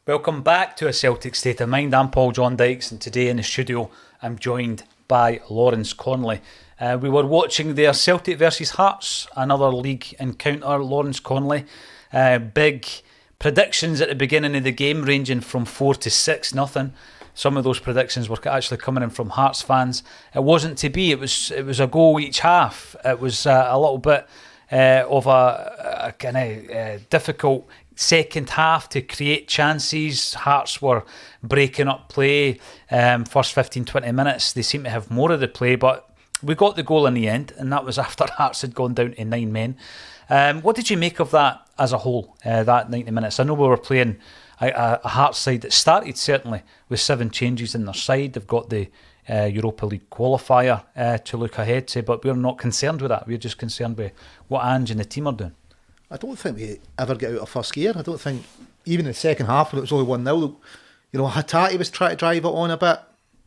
Welcome back to A Celtic State of Mind. I'm Paul John Dykes, and today in the studio I'm joined by Lawrence Connolly. We were watching their Celtic versus Hearts, another league encounter. Lawrence Connolly, big predictions at the beginning of the game ranging from 4 to 6-0. Some of those predictions were actually coming in from Hearts fans. It wasn't to be. It was a goal each half. It was a little bit of a kind of difficult second half to create chances. Hearts were breaking up play. First 15-20 minutes, they seemed to have more of the play, but we got the goal in the end, and that was after Hearts had gone down to 9 men. What did you make of that as a whole, that 90 minutes? I know we were playing a Hearts side that started certainly with 7 changes in their side. They've got the Europa League qualifier to look ahead to, but we're not concerned with that. We're just concerned with what Ange and the team are doing. I don't think we ever get out of first gear. I don't think, even in the second half when it was only 1-0, you know, Hatate was trying to drive it on a bit.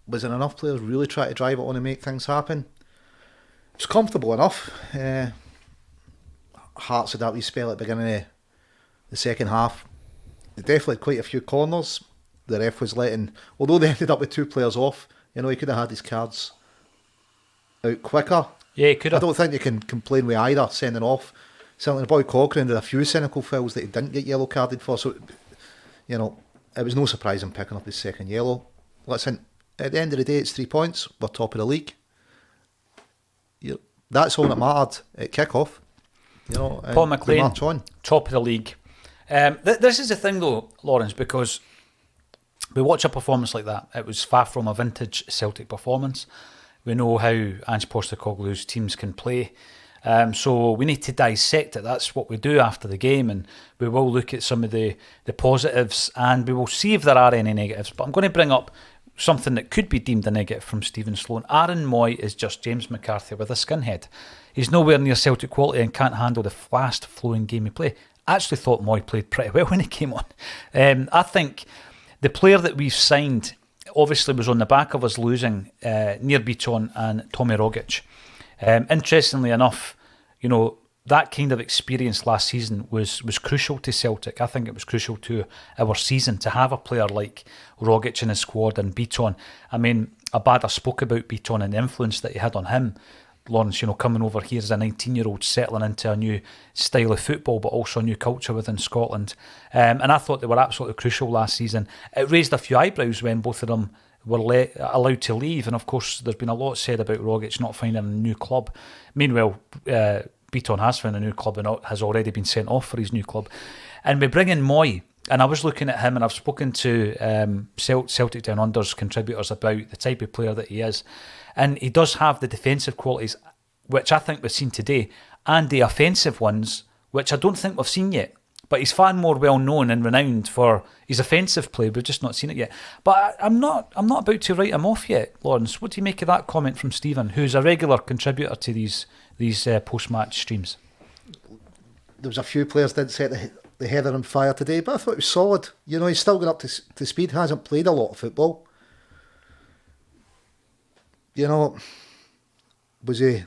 Wasn't enough players really trying to drive it on and make things happen. It was comfortable enough. Hearts had that wee spell at the beginning of the second half. They definitely had quite a few corners. The ref was letting, although they ended up with 2 players off, you know, he could have had his cards out quicker. Yeah, he could have. I don't think you can complain with either sending off. Certainly the boy Cochrane did a few cynical fouls that he didn't get yellow carded for, so, you know, it was no surprise him picking up his second yellow. Listen, at the end of the day, it's 3 points. We're top of the league. That's all that mattered at kick-off. You know, Paul McLean, march on. Top of the league. This is the thing though, Lawrence, because we watch a performance like that. It was far from a vintage Celtic performance. We know how Ange Postecoglou's teams can play. So we need to dissect it. That's what we do after the game, and we will look at some of the positives, and we will see if there are any negatives. But I'm going to bring up something that could be deemed a negative from Stephen Sloan. Aaron Moy is just James McCarthy with a skinhead. He's nowhere near Celtic quality and can't handle the fast-flowing game of play. I actually thought Moy played pretty well when he came on. I think the player that we've signed obviously was on the back of us losing Nir Biton and Tommy Rogic. Interestingly enough, you know, that kind of experience last season was crucial to Celtic. I think it was crucial to our season to have a player like Rogic in his squad and Biton. I mean, Abada spoke about Biton and the influence that he had on him. Lawrence, you know, coming over here as a 19-year-old, settling into a new style of football, but also a new culture within Scotland. And I thought they were absolutely crucial last season. It raised a few eyebrows when both of them were allowed to leave. And of course, there's been a lot said about Rogic not finding a new club. Meanwhile, Biton has found a new club and has already been sent off for his new club. And we bring in Moy, and I was looking at him, and I've spoken to Celtic Down Under's contributors about the type of player that he is. And he does have the defensive qualities, which I think we've seen today, and the offensive ones, which I don't think we've seen yet. But he's far more well known and renowned for his offensive play. We've just not seen it yet. But I'm not about to write him off yet, Lawrence. What do you make of that comment from Stephen, who's a regular contributor to these post-match streams? There was a few players did set the header on fire today, but I thought it was solid. You know, he's still going up to speed. Hasn't played a lot of football. You know, was he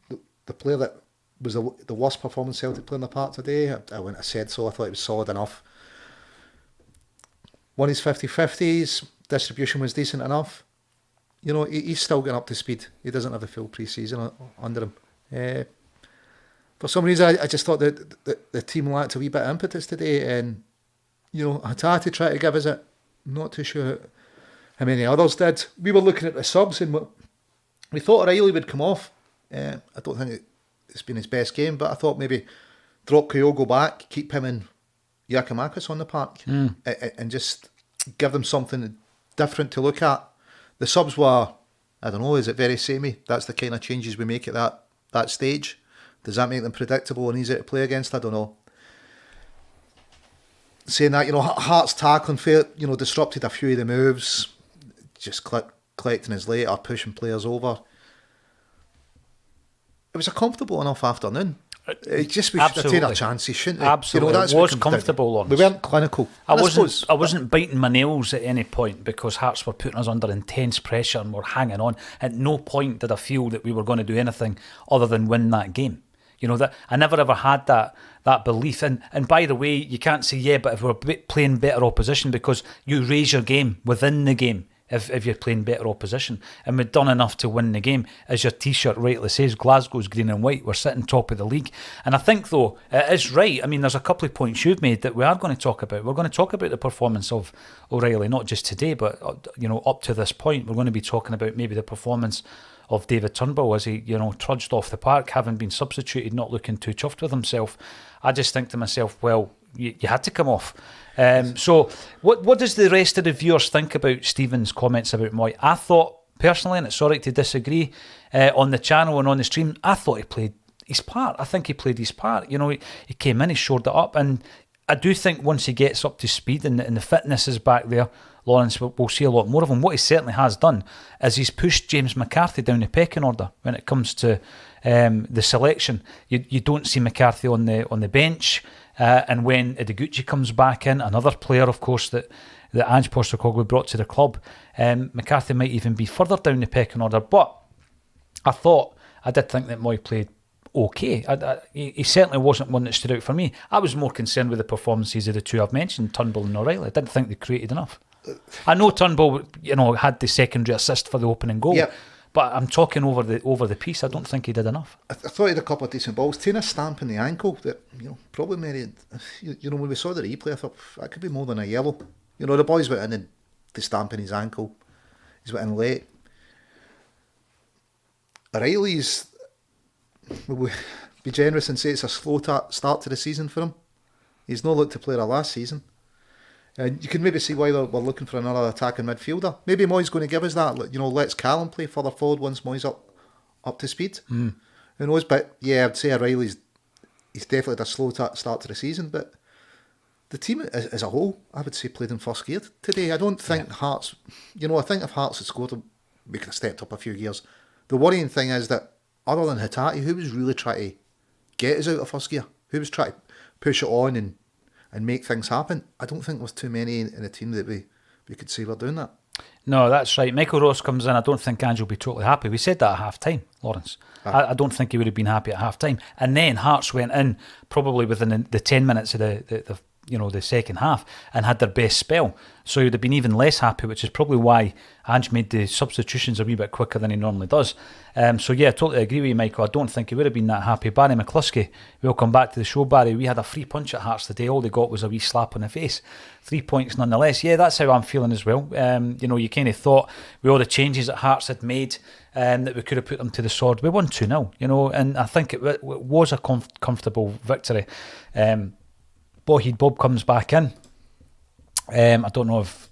the player that was the worst performance Celtic player in the park today? I wouldn't have said so. I thought it was solid enough. Won his 50-50s, distribution was decent enough. You know, he's still getting up to speed. He doesn't have a full pre-season under him. For some reason, I just thought that the team lacked a wee bit of impetus today, and, you know, Hatate tried to give us it. Not too sure how many others did. We were looking at the subs, and we thought O'Reilly would come off. I don't think it's been his best game, but I thought maybe drop Kyogo back, keep him and Giakoumakis on the park, and just give them something different to look at. The subs were, I don't know, is it very samey? That's the kind of changes we make at that stage. Does that make them predictable and easy to play against? I don't know. Saying that, you know, Hart's tackling, you know, disrupted a few of the moves, just collecting his later, pushing players over. It was a comfortable enough afternoon. It just, we should have taken our chances, shouldn't we? Absolutely, you know, that's it was comfortable, Lawrence. We weren't clinical. I wasn't biting my nails at any point because Hearts were putting us under intense pressure and were hanging on. At no point did I feel that we were going to do anything other than win that game. You know, that I never ever had that belief. And by the way, you can't say, but if we're playing better opposition, because you raise your game within the game if you're playing better opposition. And we've done enough to win the game. As your T-shirt rightly says, Glasgow's green and white. We're sitting top of the league. And I think, though, it is right. I mean, there's a couple of points you've made that we are going to talk about. We're going to talk about the performance of O'Reilly, not just today, but, up to this point. We're going to be talking about maybe the performance of David Turnbull as he, trudged off the park, having been substituted, not looking too chuffed with himself. I just think to myself, well, you had to come off. So what does the rest of the viewers think about Stephen's comments about Moy? I thought, personally, and it's sorry to disagree, on the channel and on the stream, I thought he played his part. I think he played his part. He came in, he shored it up, and I do think once he gets up to speed and the fitness is back there, Lawrence, we'll see a lot more of him. What he certainly has done is he's pushed James McCarthy down the pecking order when it comes to the selection. You don't see McCarthy on the bench, and when Ideguchi comes back in, another player, of course, that Ange Postecoglou brought to the club, McCarthy might even be further down the pecking order. But I did think that Moy played okay. He certainly wasn't one that stood out for me. I was more concerned with the performances of the two I've mentioned, Turnbull and O'Reilly. I didn't think they created enough. I know Turnbull, had the secondary assist for the opening goal, but I'm talking over the piece. I don't think he did enough. I thought he had a couple of decent balls. Taking a stamp in the ankle that probably made it. When we saw the replay, I thought that could be more than a yellow. The boys went in and the stamp in his ankle. He's went in late. O'Reilly's, we'll be generous and say it's a slow start to the season for him. He's not looked to play last season. And you can maybe see why we're looking for another attacking midfielder. Maybe Moy's going to give us that. Let's Callum play further forward once Moy's up to speed. Who knows? But yeah, I'd say O'Reilly's he's definitely had a slow start to the season. But the team as a whole, I would say, played in first gear today. I don't think Hearts. I think if Hearts had scored, we could have stepped up a few gears. The worrying thing is that other than Hatate, who was really trying to get us out of first gear, who was trying to push it on and make things happen, I don't think there's too many in the team that we could say we're doing that. No, that's right. Michael Ross comes in. I don't think Ange will be totally happy. We said that at half-time, Lawrence. I don't think he would have been happy at half-time. And then Hearts went in probably within the 10 minutes of the second half and had their best spell. So he would have been even less happy, which is probably why Ange made the substitutions a wee bit quicker than he normally does. So yeah, I totally agree with you, Michael. I don't think he would have been that happy. Barry McCluskey, welcome back to the show, Barry. We had a free punch at Hearts today. All they got was a wee slap on the face. 3 points nonetheless. Yeah, that's how I'm feeling as well. You kind of thought with all the changes that Hearts had made that we could have put them to the sword. We won 2-0, and I think it was a comfortable victory. Boheed Bob comes back in. I don't know if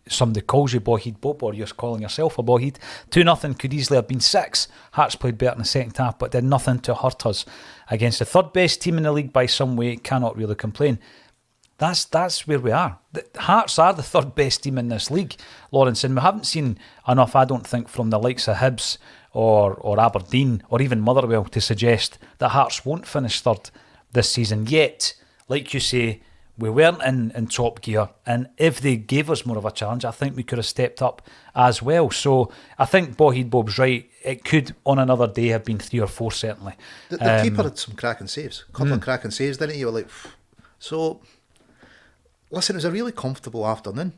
somebody calls you Boheed Bob or you're calling yourself a Boheed. 2-0 could easily have been 6. Hearts played better in the second half, but did nothing to hurt us against the third best team in the league by some way. Cannot really complain. That's where we are. The Hearts are the third best team in this league, Lawrence, and we haven't seen enough, I don't think, from the likes of Hibs or Aberdeen or even Motherwell to suggest that Hearts won't finish third this season. Yet, like you say, we weren't in top gear, and if they gave us more of a challenge, I think we could have stepped up as well. So I think Boheed Bob's right. It could on another day have been 3 or 4 certainly. The keeper had some cracking saves, a couple of cracking saves, didn't he? You were like, so listen, it was a really comfortable afternoon.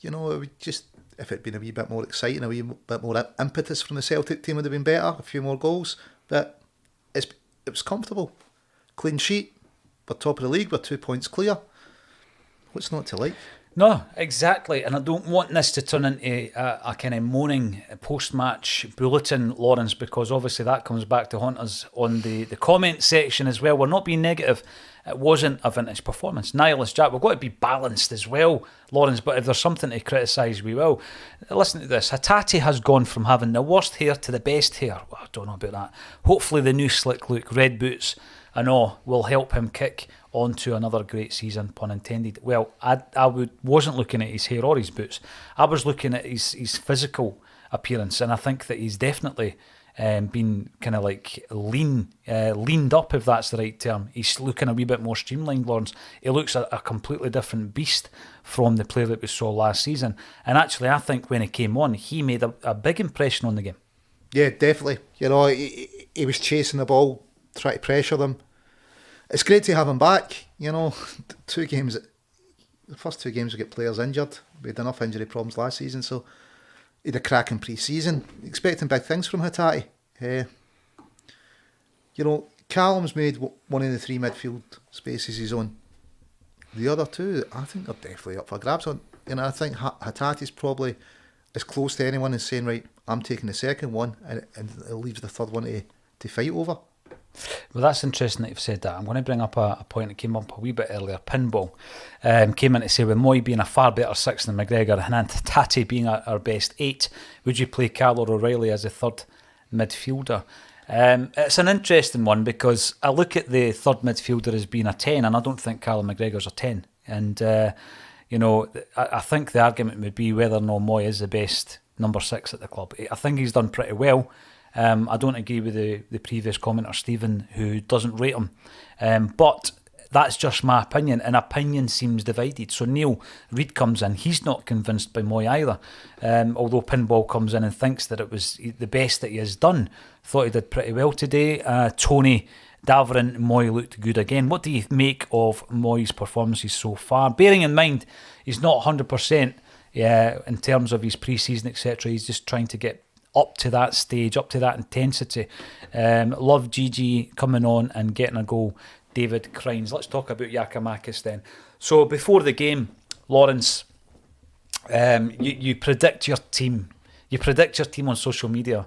It would just, if it'd been a wee bit more exciting, a wee bit more impetus from the Celtic team would have been better, a few more goals, but it was comfortable. Clean sheet, we're top of the league, we're 2 points clear. What's not to like? No, exactly. And I don't want this to turn into a kind of moaning post-match bulletin, Lawrence, because obviously that comes back to haunt us on the comment section as well. We're not being negative. It wasn't a vintage performance. Nihilist Jack, we've got to be balanced as well, Lawrence, but if there's something to criticise, we will. Listen to this. Hatate has gone from having the worst hair to the best hair. Well, I don't know about that. Hopefully the new slick look, red boots and all, will help him kick on to another great season, pun intended. Well, I wasn't looking at his hair or his boots. I was looking at his physical appearance, and I think that he's definitely been kind of like leaned up, if that's the right term. He's looking a wee bit more streamlined, Lawrence. He looks a completely different beast from the player that we saw last season. And actually, I think when he came on, he made a big impression on the game. Yeah, definitely. He was chasing the ball try to pressure them. It's great to have him back. You know, the first 2 games we get players injured. We had enough injury problems last season, so he had a cracking pre-season. Expecting big things from Hatate. You know, Callum's made one of the 3 midfield spaces his own. The other 2, I think they're definitely up for grabs. You know, I think Hatate's probably as close to anyone as saying, right, I'm taking the second one, and it leaves the third one to fight over. Well, that's interesting that you've said that. I'm going to bring up a point that came up a wee bit earlier. Pinball came in to say, with Moy being a far better 6 than McGregor and Hatate being our best 8, would you play Cal or O'Reilly as a third midfielder? It's an interesting one because I look at the third midfielder as being a 10, and I don't think Callum McGregor's a 10. And, you know, I think the argument would be whether or not Moy is the best number 6 at the club. I think he's done pretty well. I don't agree with the previous commenter, Stephen, who doesn't rate him. But that's just my opinion, and opinion seems divided. So Neil Reid comes in, he's not convinced by Moy either. Although Pinball comes in and thinks that it was the best that he has done. Thought he did pretty well today. Tony, Davarin, Moy looked good again. What do you make of Moy's performances so far? Bearing in mind, he's not 100% in terms of his pre-season, etc. He's just trying to get up to that stage, up to that intensity. Love Gigi coming on and getting a goal. David Crines. Let's talk about Giakoumakis then. So before the game, Lawrence, you predict your team. You predict your team on social media,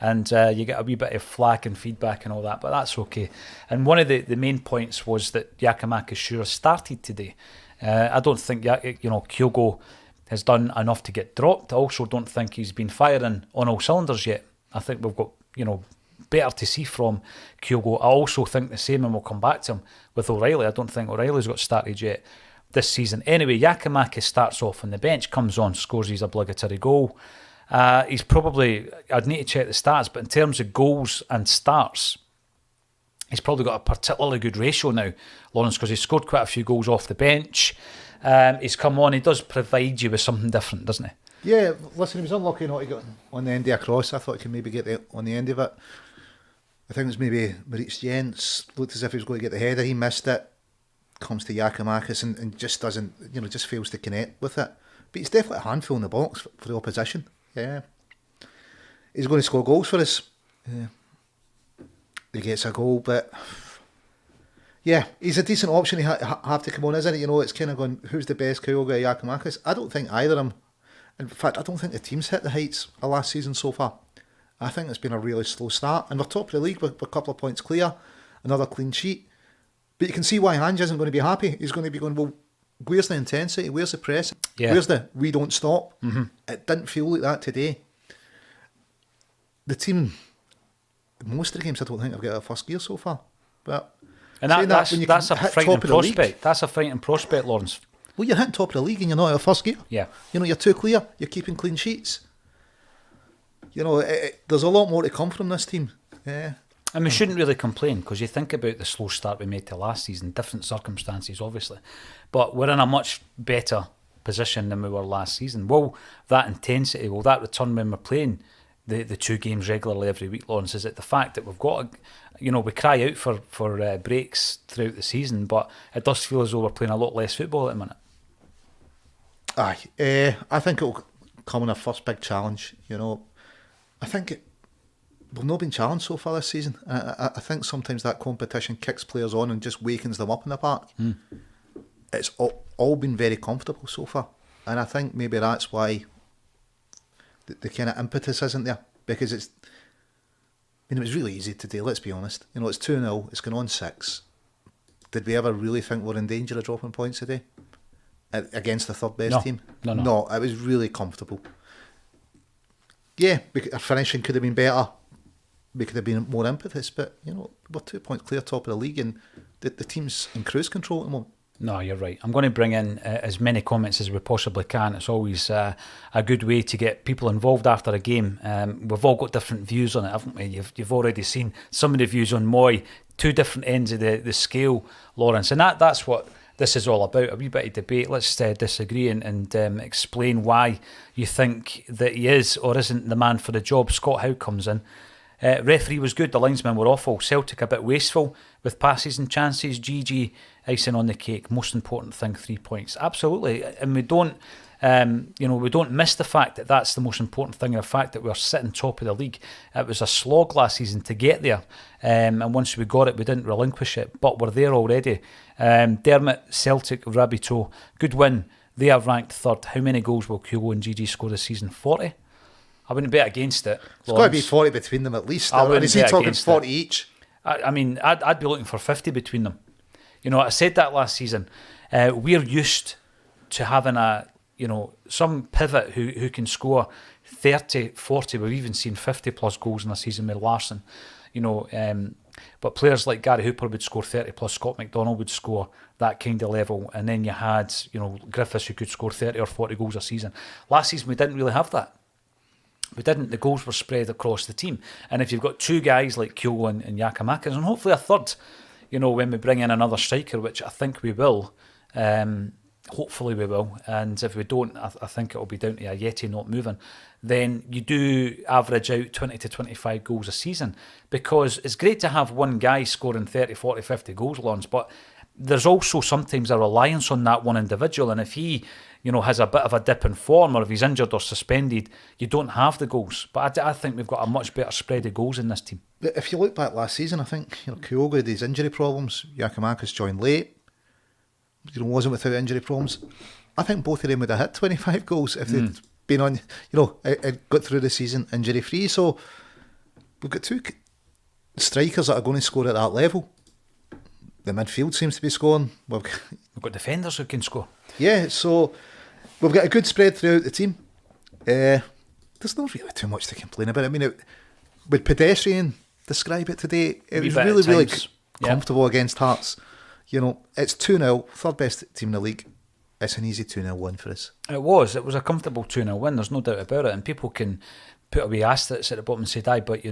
and you get a wee bit of flack and feedback and all that, but that's okay. And one of the main points was that Giakoumakis should have started today. I don't think Kyogo has done enough to get dropped. I also don't think he's been firing on all cylinders yet. I think we've got better to see from Kyogo. I also think the same, and we'll come back to him with O'Reilly. I don't think O'Reilly's got started yet this season. Anyway, Giakoumakis starts off on the bench, comes on, scores his obligatory goal. He's probably, I'd need to check the stats, but in terms of goals and starts, he's probably got a particularly good ratio now, Lawrence, because he's scored quite a few goals off the bench. He's come on, he does provide you with something different, doesn't he? Yeah, listen, he was unlucky not to get on the end of a cross. I thought he could maybe get on the end of it. I think it was maybe Maurice Jens, looked as if he was going to get the header, he missed it. Comes to Giakoumakis and just doesn't, just fails to connect with it. But he's definitely a handful in the box for the opposition. Yeah. He's going to score goals for us. Yeah. He gets a goal, but yeah, he's a decent option to have to come on, isn't it? It's kind of going, who's the best, Kyogo or Giakoumakis? I don't think either of them. In fact, I don't think the team's hit the heights of last season so far. I think it's been a really slow start, and we're top of the league with a couple of points clear, another clean sheet. But you can see why Ange isn't going to be happy. He's going to be going, well, where's the intensity? Where's the press? Yeah. Where's the we don't stop? Mm-hmm. It didn't feel like that today. The team, most of the games, I don't think have got a first gear so far. But that's a frightening prospect. That's a frightening prospect, Lawrence. Well, you're hitting top of the league and you're not at a first gear. Yeah. You're too clear. You're keeping clean sheets. There's a lot more to come from this team. Yeah. And we shouldn't really complain, because you think about the slow start we made to last season, different circumstances obviously, but we're in a much better position than we were last season. Will that intensity, will that return when we're playing the 2 games regularly every week, Lawrence? Is it the fact that we've got, we cry out for breaks throughout the season, but it does feel as though we're playing a lot less football at the minute? Aye, I think it'll come in a first big challenge. I think we've not been challenged so far this season. I think sometimes that competition kicks players on and just wakens them up in the park. Mm. It's all been very comfortable so far, and I think maybe that's why the kind of impetus isn't there, because it was really easy today, let's be honest. It's 2-0, it's going on 6. Did we ever really think we're in danger of dropping points today against the third best team? No, it was really comfortable. Yeah, our finishing could have been better. We could have been more impetus, but we're 2 points clear top of the league, and the team's in cruise control at the moment. No, you're right. I'm going to bring in as many comments as we possibly can. It's always a good way to get people involved after a game. We've all got different views on it, haven't we? You've already seen some of the views on Moy, 2 different ends of the scale, Lawrence, and that's what this is all about, a wee bit of debate. Let's disagree and explain why you think that he is or isn't the man for the job. Scott Howe comes in. Referee was good, the linesmen were awful. Celtic a bit wasteful with passes and chances. GG, icing on the cake. Most important thing, 3 points. Absolutely. And we don't, we don't miss the fact that that's the most important thing, the fact that we're sitting top of the league. It was a slog last season to get there. And once we got it, we didn't relinquish it, but we're there already. Dermot, Celtic, Rabbitoh, good win. They are ranked third. How many goals will Kyogo and GG score this season? 40? I wouldn't bet against it. It's got to be 40 between them at least. I wouldn't is he bet talking against 40 it. each? I'd be looking for 50 between them. I said that last season. We're used to having some pivot who can score 30, 40. We've even seen 50 plus goals in a season with Larsson. But players like Gary Hooper would score 30 plus. Scott McDonald would score that kind of level. And then you had, Griffiths who could score 30 or 40 goals a season. Last season we didn't really have that. We didn't. The goals were spread across the team. And if you've got two guys like Kyogo and Giakoumakis, and hopefully a third, when we bring in another striker, which I think we will, hopefully we will. And if we don't, I think it'll be down to a Yeti not moving. Then you do average out 20 to 25 goals a season, because it's great to have one guy scoring 30, 40, 50 goals, Lawrence, but there's also sometimes a reliance on that one individual. And if he has a bit of a dip in form, or if he's injured or suspended, you don't have the goals. But I think we've got a much better spread of goals in this team. If you look back last season, I think Kyogo had his injury problems. Giakoumakis joined late. Wasn't without injury problems. I think both of them would have hit 25 goals if they'd been on, got through the season injury free. So we've got two strikers that are going to score at that level. The midfield seems to be scoring. We've got defenders who can score. Yeah, so we've got a good spread throughout the team. There's not really too much to complain about. I mean, would pedestrian describe it today? It was really comfortable against Hearts. It's 2-0, third best team in the league. It's an easy 2-0 win for us. It was a comfortable 2-0 win, there's no doubt about it. And people can put away asterisks at the bottom and say, but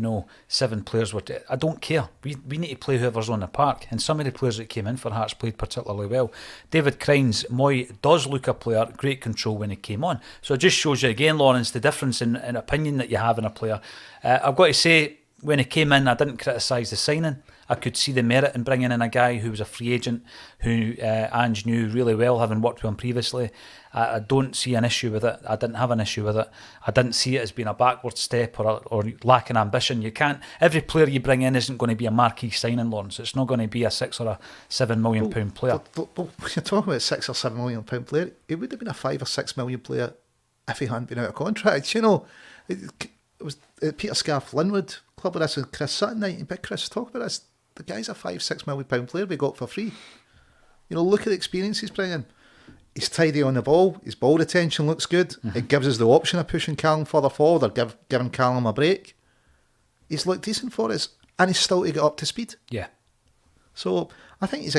7 players were... I don't care. We need to play whoever's on the park. And some of the players that came in for Hearts played particularly well. David Crine's Moy does look a player, great control when he came on. So it just shows you again, Lawrence, the difference in opinion that you have in a player. I've got to say, when he came in, I didn't criticise the signing. I could see the merit in bringing in a guy who was a free agent, who Ange knew really well, having worked with him previously. I don't see an issue with it. I didn't have an issue with it. I didn't see it as being a backward step or lacking ambition. You can't. Every player you bring in isn't going to be a marquee signing, Lawrence. It's not going to be a £6 or a £7 million player. But when you're talking about a £6 or £7 million player, it would have been a £5 or £6 million player if he hadn't been out of contract. It was Peter Scarf Linwood club with us and Chris Sutton night. But Chris, talk about this. The guy's a £5-6 million player we got for free. Look at the experience he's bringing. He's tidy on the ball. His ball retention looks good. Mm-hmm. It gives us the option of pushing Callum further forward or giving Callum a break. He's looked decent for us, and he's still to get up to speed. Yeah. So I think he's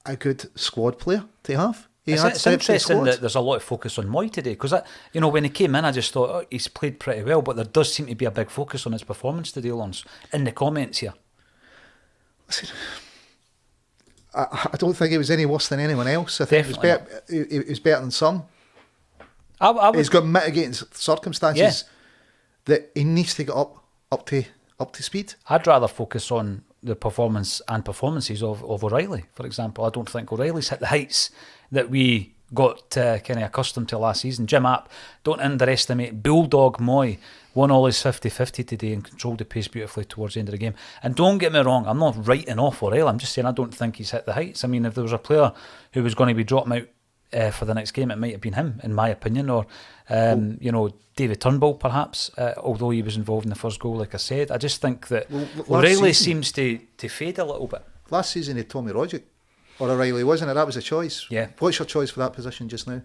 a good squad player to have. It's interesting that there's a lot of focus on Moy today, because when he came in, I just thought he's played pretty well, but there does seem to be a big focus on his performance today, Lawrence, in the comments here. Listen, I don't think he was any worse than anyone else. I think he was better than some. He's got mitigating circumstances that he needs to get up to speed. I'd rather focus on the performance and performances of O'Reilly, for example. I don't think O'Reilly's hit the heights that we got kind of accustomed to last season. Jim App, don't underestimate Bulldog Moy. Won all his 50-50 today and controlled the pace beautifully towards the end of the game. And don't get me wrong, I'm not writing off O'Reilly. I'm just saying I don't think he's hit the heights. I mean, if there was a player who was going to be dropping out for the next game, it might have been him, in my opinion, or David Turnbull, perhaps, although he was involved in the first goal, like I said. I just think that O'Reilly seems to fade a little bit. Last season, he had Tommy Rogic, or O'Reilly, wasn't it? That was a choice. Yeah. What's your choice for that position just now?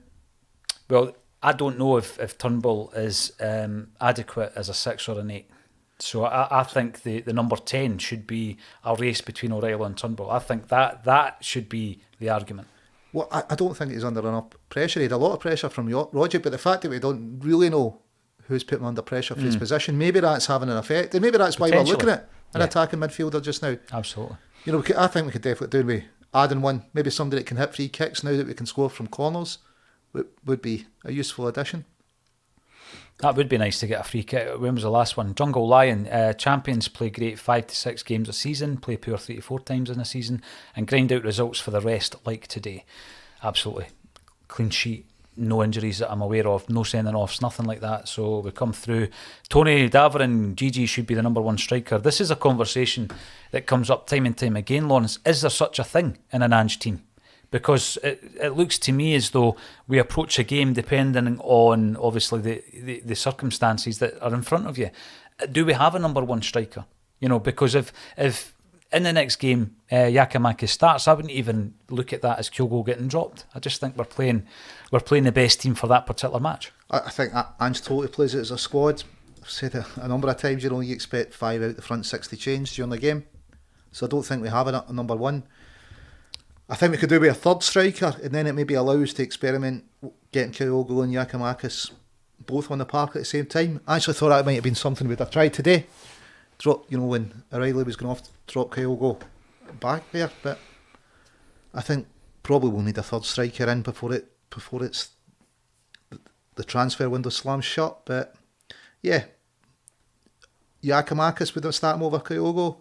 Well, I don't know if Turnbull is adequate as a 6 or an 8. So I think the number 10 should be a race between O'Reilly and Turnbull. I think that should be the argument. Well, I don't think he's under enough pressure. He had a lot of pressure from Roger, but the fact that we don't really know who's putting him under pressure for his position, maybe that's having an effect. And maybe that's why we're looking at an attacking midfielder just now. Absolutely. I think we could definitely do with adding one, maybe somebody that can hit free kicks now that we can score from corners would be a useful addition. That would be nice to get a free kick. When was the last one? Jungle Lion. Champions play great 5 to 6 games a season, play poor 3 to 4 times in a season, and grind out results for the rest like today. Absolutely. Clean sheet. No injuries that I'm aware of, no sending offs, nothing like that. So we come through. Tony Daverin, Gigi should be the number one striker. This is a conversation that comes up time and time again, Lawrence. Is there such a thing in an Ange team? Because it looks to me as though we approach a game depending on, obviously, the circumstances that are in front of you. Do we have a number one striker? Because if in the next game, Giakoumakis starts, I wouldn't even look at that as Kyogo getting dropped. I just think we're playing the best team for that particular match. I think Ange totally plays it as a squad. I've said it a number of times, you expect 5 out the front 6 to change during the game. So I don't think we have a number one. I think we could do with a third striker, and then it maybe allows to experiment getting Kyogo and Giakoumakis both on the park at the same time. I actually thought that might have been something we'd have tried today. Drop, when O'Reilly was going off, drop Kyogo back there. But I think probably we'll need a third striker in before it's the transfer window slams shut. But yeah, Giakoumakis would have started over Kyogo,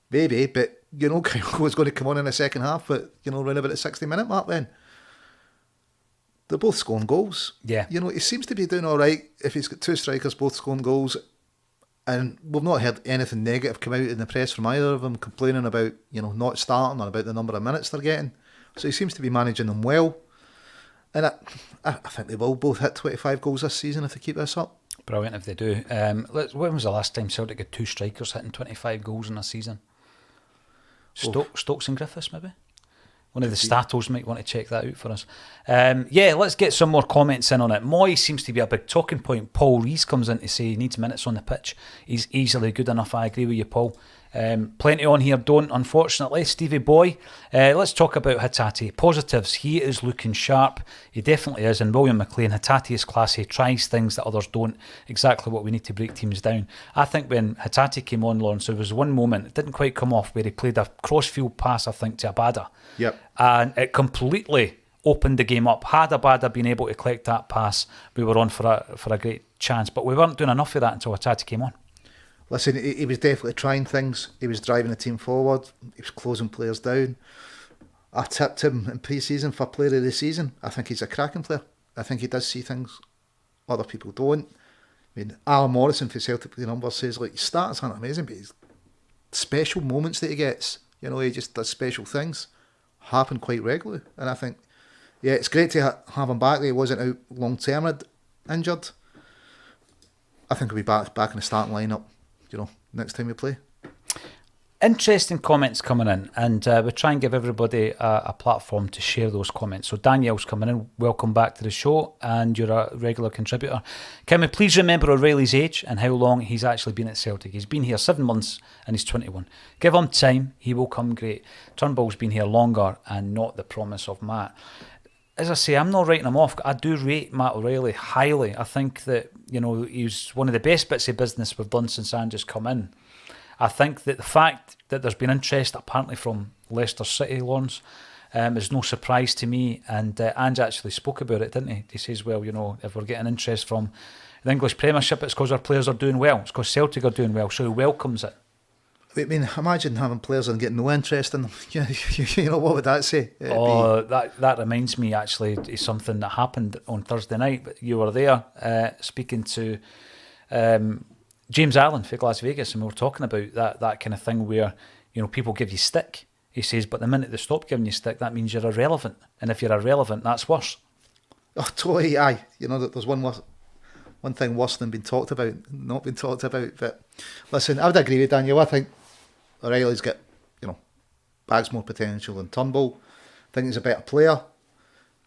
maybe. But Kyogo was going to come on in the second half, but around about the 60-minute mark then. They're both scoring goals. Yeah. He seems to be doing all right if he's got two strikers both scoring goals. And we've not heard anything negative come out in the press from either of them, complaining about, not starting or about the number of minutes they're getting. So he seems to be managing them well. And I think they will both hit 25 goals this season if they keep this up. Brilliant if they do. When was the last time Celtic had 2 strikers hitting 25 goals in a season? Stokes and Griffiths, maybe? One of the statos might want to check that out for us. Let's get some more comments in on it. Moy seems to be a big talking point. Paul Rees comes in to say he needs minutes on the pitch. He's easily good enough. I agree with you, Paul. Plenty on here don't, unfortunately. Stevie Boy, let's talk about Hatate. Positives, he is looking sharp. He definitely is. And William McLean, Hatate is classy, tries things that others don't. Exactly what we need to break teams down. I think when Hatate came on, Lawrence, there was one moment, it didn't quite come off, where he played a cross-field pass, I think, to Abada. Yep. And it completely opened the game up. Had Abada been able to collect that pass, we were on for a great chance. But we weren't doing enough of that until Hatate came on. Listen, he was definitely trying things. He was driving the team forward. He was closing players down. I tipped him in pre-season for player of the season. I think he's a cracking player. I think he does see things other people don't. I mean, Alan Morrison for Celtic the number says, his stats aren't amazing, but his special moments that he gets, he just does special things, happen quite regularly. And I think, it's great to have him back. He wasn't out long-term injured. I think he'll be back in the starting lineup, next time we play. Interesting comments coming in, and we try and give everybody a platform to share those comments. So Danielle's coming in. Welcome back to the show, and you're a regular contributor. Can we please remember O'Reilly's age and how long he's actually been at Celtic? He's been here 7 months and he's 21. Give him time, he will come great. Turnbull's been here longer and not the promise of Matt. As I say, I'm not writing him off. I do rate Matt O'Reilly highly. I think that, he's one of the best bits of business we've done since Ange's come in. I think that the fact that there's been interest apparently from Leicester City, Lawrence, is no surprise to me. And Ange actually spoke about it, didn't he? He says, well, if we're getting interest from the English Premiership, it's because our players are doing well. It's because Celtic are doing well. So he welcomes it. I mean, imagine having players and getting no interest in them. What would that say? That reminds me actually of something that happened on Thursday night. But you were there speaking to James Allen for Las Vegas, and we were talking about that kind of thing where people give you stick. He says, but the minute they stop giving you stick, that means you're irrelevant, and if you're irrelevant, that's worse. Oh, totally. Aye, there's one thing worse than not being talked about. But listen, I would agree with Daniel. I think O'Reilly's got, bags more potential than Turnbull. I think he's a better player.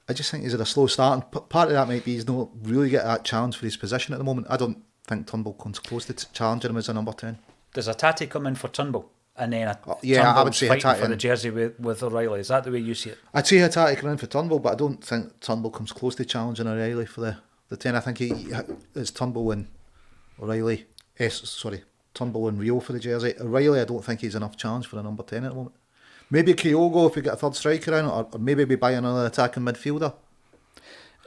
I just think he's at a slow start, and part of that might be he's not really getting that challenge for his position at the moment. I don't think Turnbull comes close to challenging him as a number 10. Does Hatate come in for Turnbull? And then I would say Hatate for the jersey with O'Reilly. Is that the way you see it? I'd say Hatate coming in for Turnbull, but I don't think Turnbull comes close to challenging O'Reilly for the 10. I think it's Turnbull and O'Reilly. Turnbull and Rio for the jersey. O'Reilly, I don't think he's enough challenge for a number 10 at the moment. Maybe Kyogo if we get a third striker in, or maybe we buy another attacking midfielder.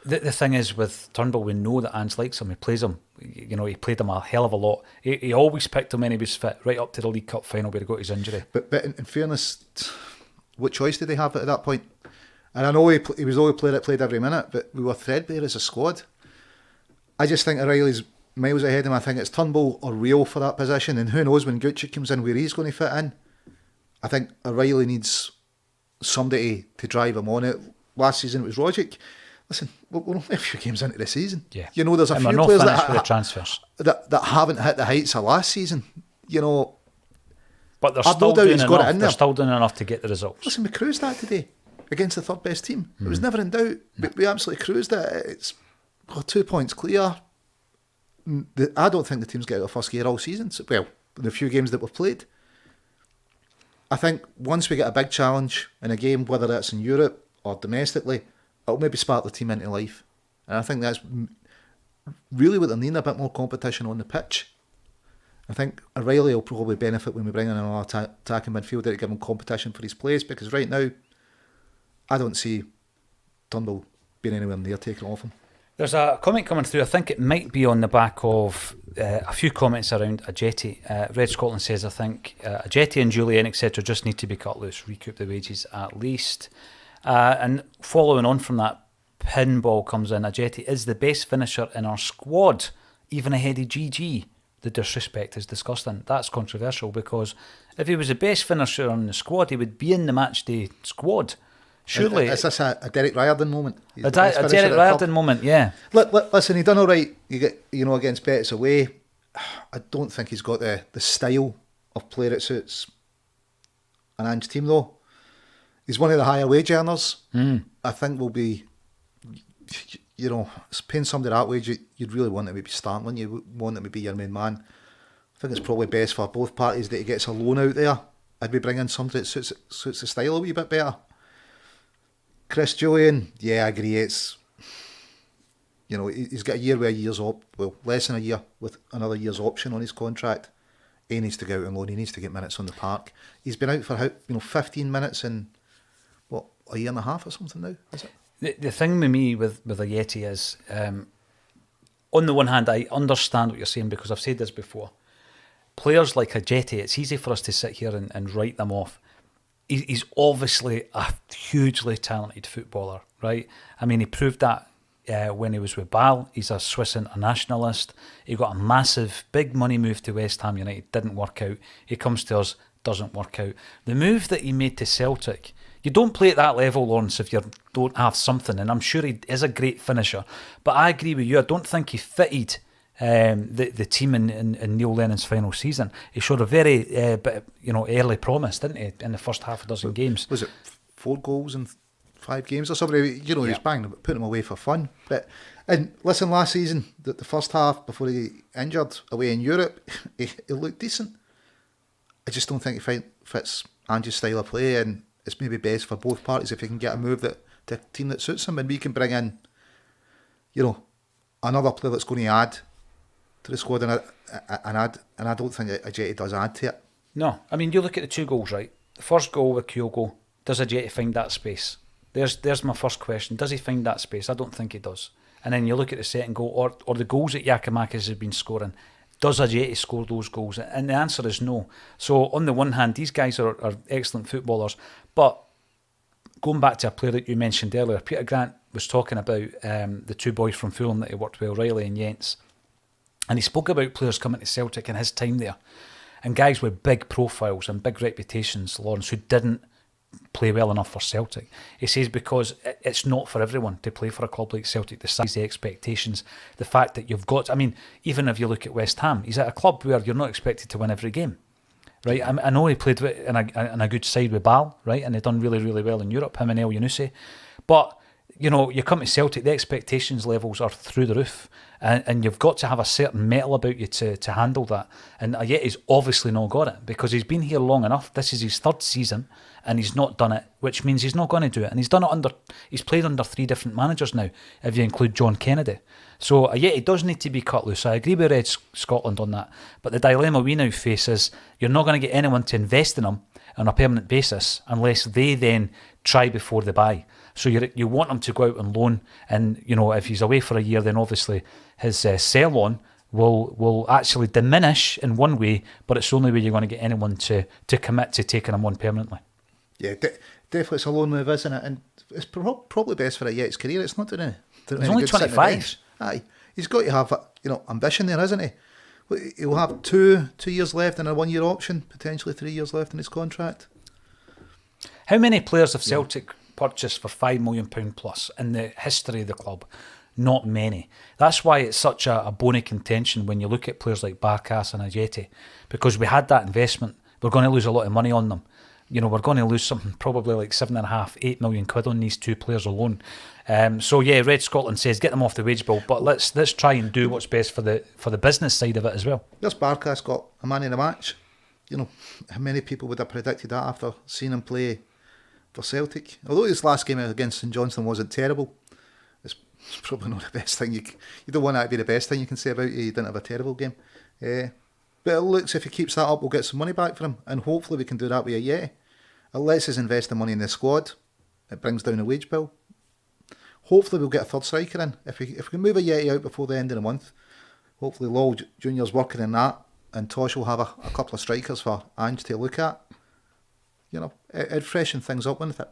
The thing is with Turnbull, we know that Ange likes him. He plays him. You know, he played him a hell of a lot. He always picked him when he was fit, right up to the League Cup final where he got his injury. But in fairness, what choice did they have at that point? And I know he was the only player that played every minute, but we were threadbare as a squad. I just think O'Reilly's miles ahead of him. I think it's Turnbull or Rio for that position, and who knows when Gucci comes in where he's going to fit in. I think O'Reilly needs somebody to drive him on it. Last season it was Rogic. Listen, we're only a few games into the season. Yeah. You know, there's a And few we're not players finished with the transfers. that haven't hit the heights of last season. You know, But they're I've still no doubt doing he's got it enough. in They're there. still doing enough to get the results. listen, we cruised that today against the third best team. It was never in doubt. We absolutely cruised it. It's 2 points clear. I don't think the team's get out of first gear all season. So, well, the few games that we've played. I think once we get a big challenge in a game, whether it's in Europe or domestically, it'll maybe spark the team into life. And I think that's really what they're needing, a bit more competition on the pitch. I think O'Reilly will probably benefit when we bring in another attacking midfielder to give him competition for his place, because right now, I don't see Turnbull being anywhere near taking off him. There's a comment coming through. I think it might be on the back of a few comments around Ajeti. Red Scotland says, I think Ajeti and Julian, etc., just need to be cut loose, recoup the wages at least. And following on from that, Pinball comes in. Ajeti is the best finisher in our squad, even ahead of GG. The disrespect is disgusting. That's controversial, because if he was the best finisher on the squad, he would be in the matchday squad. Surely. Is this a Derek Riordan moment? A Derek Riordan moment, yeah. Listen, he done all right. Against Betis away. I don't think he's got the style of player that suits an Ange team, though. He's one of the higher wage earners. I think will be, paying somebody that wage, you'd really want him to be starting, wouldn't you? Want him to be your main man. I think it's probably best for both parties that he gets a loan out there. I'd be bringing somebody that suits the style a wee bit better. Chris Julian, yeah, I agree. It's, he's got a year with a year's less than a year with another year's option on his contract. He needs to go out on loan. He needs to get minutes on the park. He's been out for 15 minutes in a year and a half or something now, is it? The thing with me with Ajeti is, on the one hand, I understand what you're saying, because I've said this before. Players like Ajeti, it's easy for us to sit here and write them off. He's obviously a hugely talented footballer, right? I mean, he proved that when he was with Bâle. He's a Swiss internationalist. He got a massive, big money move to West Ham United. Didn't work out. He comes to us, doesn't work out. The move that he made to Celtic, you don't play at that level, Lawrence, if you don't have something. And I'm sure he is a great finisher. But I agree with you. I don't think he fitted the team in Neil Lennon's final season. He showed a very early promise, didn't he, in the first half a dozen games. Was it 4 goals in 5 games or something? He was banging, putting him away for fun. And listen, last season, the first half before he injured away in Europe, he looked decent. I just don't think he fits Ange's style of play, and it's maybe best for both parties if he can get a move to a team that suits him, and we can bring in, another player that's going to add to the squad, and I don't think Ajeti does add to it. No, I mean, you look at the 2 goals, right? The first goal with Kyogo, does Ajeti find that space? There's my first question. Does he find that space? I don't think he does. And then you look at the second goal, or the goals that Giakoumakis has been scoring. Does Ajeti score those goals? And the answer is no. So on the one hand, these guys are excellent footballers, but going back to a player that you mentioned earlier, Peter Grant was talking about the 2 boys from Fulham that he worked with, O'Reilly and Jens. And he spoke about players coming to Celtic in his time there, and guys with big profiles and big reputations, Lawrence, who didn't play well enough for Celtic. He says because it's not for everyone to play for a club like Celtic, the size, the expectations, the fact that you've got, I mean, even if you look at West Ham, he's at a club where you're not expected to win every game, right? I know he played in a good side with Bâle, right, and they've done really, really well in Europe, him and El Younousi, but you come to Celtic, the expectations levels are through the roof, and you've got to have a certain mettle about you to handle that. And yet he's obviously not got it, because he's been here long enough. This is his 3rd season, and he's not done it, which means he's not going to do it. And he's played under 3 different managers now, if you include John Kennedy. So yet he does need to be cut loose. I agree with Red Scotland on that. But the dilemma we now face is you're not going to get anyone to invest in him on a permanent basis unless they then try before they buy. So you want him to go out on loan, and if he's away for a year, then obviously his sell on will actually diminish in one way, but it's the only way you're going to get anyone to commit to taking him on permanently. Yeah, definitely it's a loan move, isn't it? And it's probably best for a Yeti's career. It's not doing it. He's only 25. Aye, he's got to have ambition there, isn't he? He'll have two years left and a 1 year option, potentially 3 years left in his contract. How many players have Celtic purchased for £5 million plus in the history of the club? Not many. That's why it's such a bone of contention when you look at players like Barkas and Ajeti, because we had that investment. We're going to lose a lot of money on them. We're going to lose something probably like £7.5–8 million on these two players alone. So yeah, Red Scotland says get them off the wage bill, but let's try and do what's best for the business side of it as well. This Barkas got a man in the match. How many people would have predicted that after seeing him play for Celtic? Although his last game against St Johnstone wasn't terrible, it's probably not the best thing. You don't want that to be the best thing you can say about you. He didn't have a terrible game. But it looks, if he keeps that up, we'll get some money back for him, and hopefully we can do that with a Yeti. It lets us invest the money in the squad. It brings down the wage bill. Hopefully we'll get a third striker in. If we can move a Yeti out before the end of the month, hopefully Lowell Junior's working on that, and Tosh will have a couple of strikers for Ange to look at. It'd freshen things up, wouldn't it?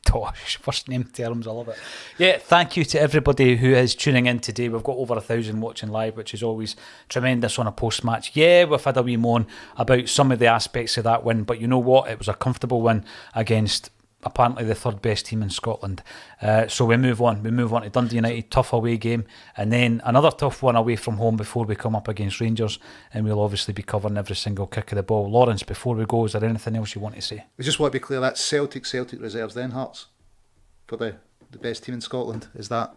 Tosh, first name terms, I love it. Yeah, thank you to everybody who is tuning in today. We've got over 1,000 watching live, which is always tremendous on a post-match. Yeah, we've had a wee moan about some of the aspects of that win, but you know what? It was a comfortable win against apparently the third best team in Scotland. So we move on. We move on to Dundee United, tough away game, and then another tough one away from home before we come up against Rangers, and we'll obviously be covering every single kick of the ball. Lawrence, before we go, is there anything else you want to say? We just want to be clear, that's Celtic reserves then, Hearts, for the best team in Scotland. Is that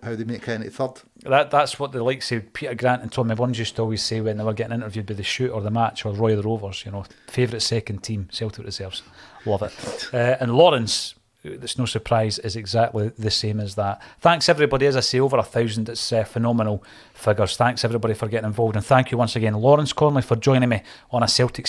how they make it into third? That's what the likes of Peter Grant and Tommy Burns used to always say when they were getting interviewed by the Shoot or the Match or Roy the Rovers. Favourite second team, Celtic reserves. Love it. And Lawrence, it's no surprise, is exactly the same as that. Thanks everybody. As I say, over 1,000. It's phenomenal figures. Thanks everybody for getting involved, and thank you once again, Lawrence Conley, for joining me on a Celtic